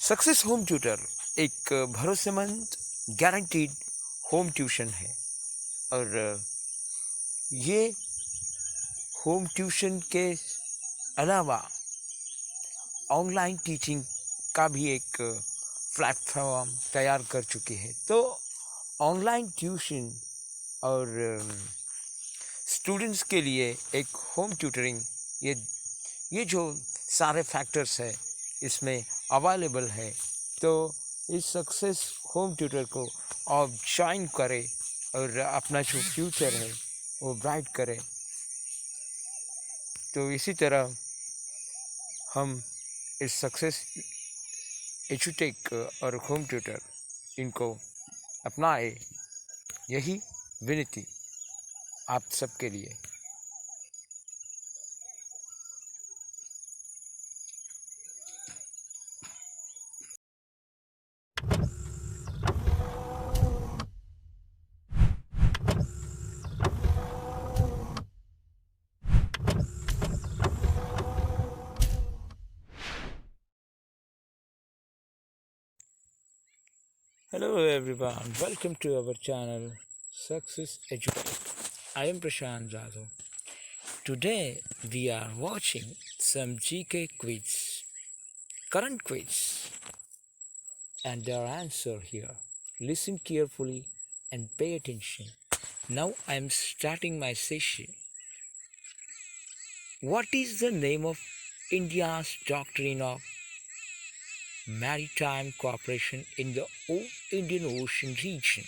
Success home tutor एक भरोसेमंद guaranteed home tuition है और ये होम ट्यूशन के अलावा ऑनलाइन टीचिंग का भी एक प्लेटफॉर्म तैयार कर चुकी है। तो ऑनलाइन ट्यूशन और स्टूडेंट्स के लिए एक होम ट्यूटरिंग ये जो सारे फैक्टर्स है इसमें अवेलेबल है। तो इस सक्सेस होम ट्यूटर को आप ज्वाइन करें और अपना जो फ्यूचर है वो ब्राइट करें। तो इसी तरह हम इस सक्सेस एजुटेक और होम ट्यूटर इनको अपनाए, यही विनती आप सबके लिए। Hello everyone, welcome to our channel Success EDUTECH. I am Prashant Jadhav. Today we are watching some GK quiz, current quiz, and their answer here. Listen carefully and pay attention. Now I am starting my session. What is the name of India's doctrine of maritime cooperation in the Indian Ocean region?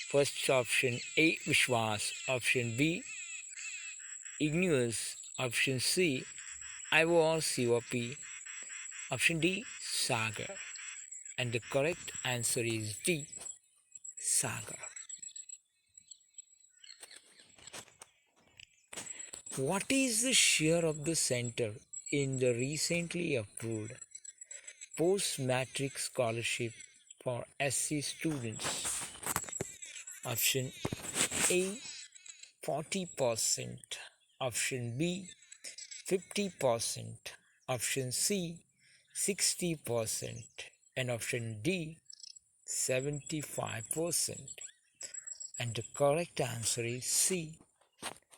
First option A, Vishwas. Option B, Igneous. Option C, IOR-COP. Option D, Sagar. And the correct answer is D, Sagar. What is the share of the center in the recently approved post-matric scholarship for SC students? Option A, 40%. Option B, 50%. Option C, 60%. And option D, 75%. And the correct answer is C,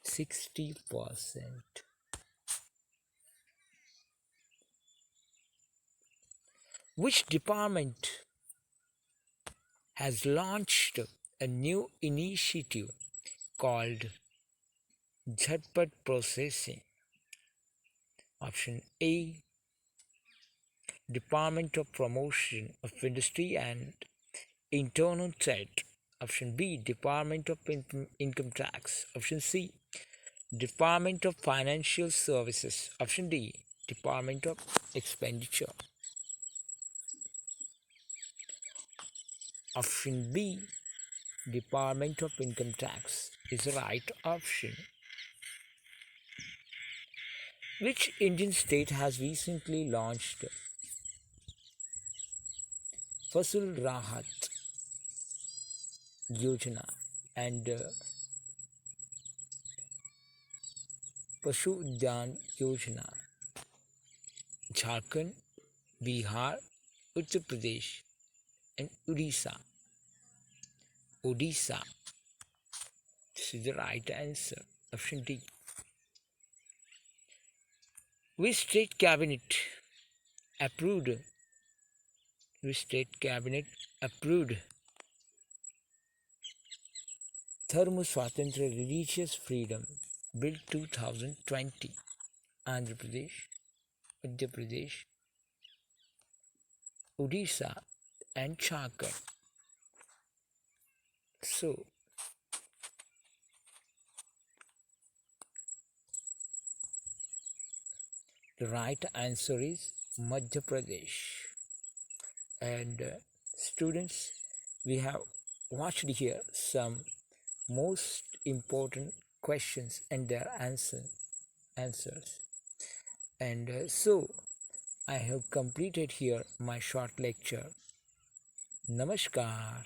60%. Which department has launched a new initiative called jadhav processing? Option A, Department of Promotion of Industry and Internal Trade. Option B, Department of Income Tax. Option C, Department of Financial Services. Option D, Department of Expenditure. Option B, Department of Income Tax is the right option. Which Indian state has recently launched Fasul Rahat Yojana and Pashu Udyan Yojana? Jharkhand, Bihar, Uttar Pradesh and Odisha. Odisha. This is the right answer. Option D. Which state cabinet approved Dharma Swatantra Religious Freedom Bill 2020? Andhra Pradesh, Madhya Pradesh, Odisha and Jharkhand. So, the right answer is Madhya Pradesh. And students, we have watched here some most important questions and their answers. And so, I have completed here my short lecture. Namaskar.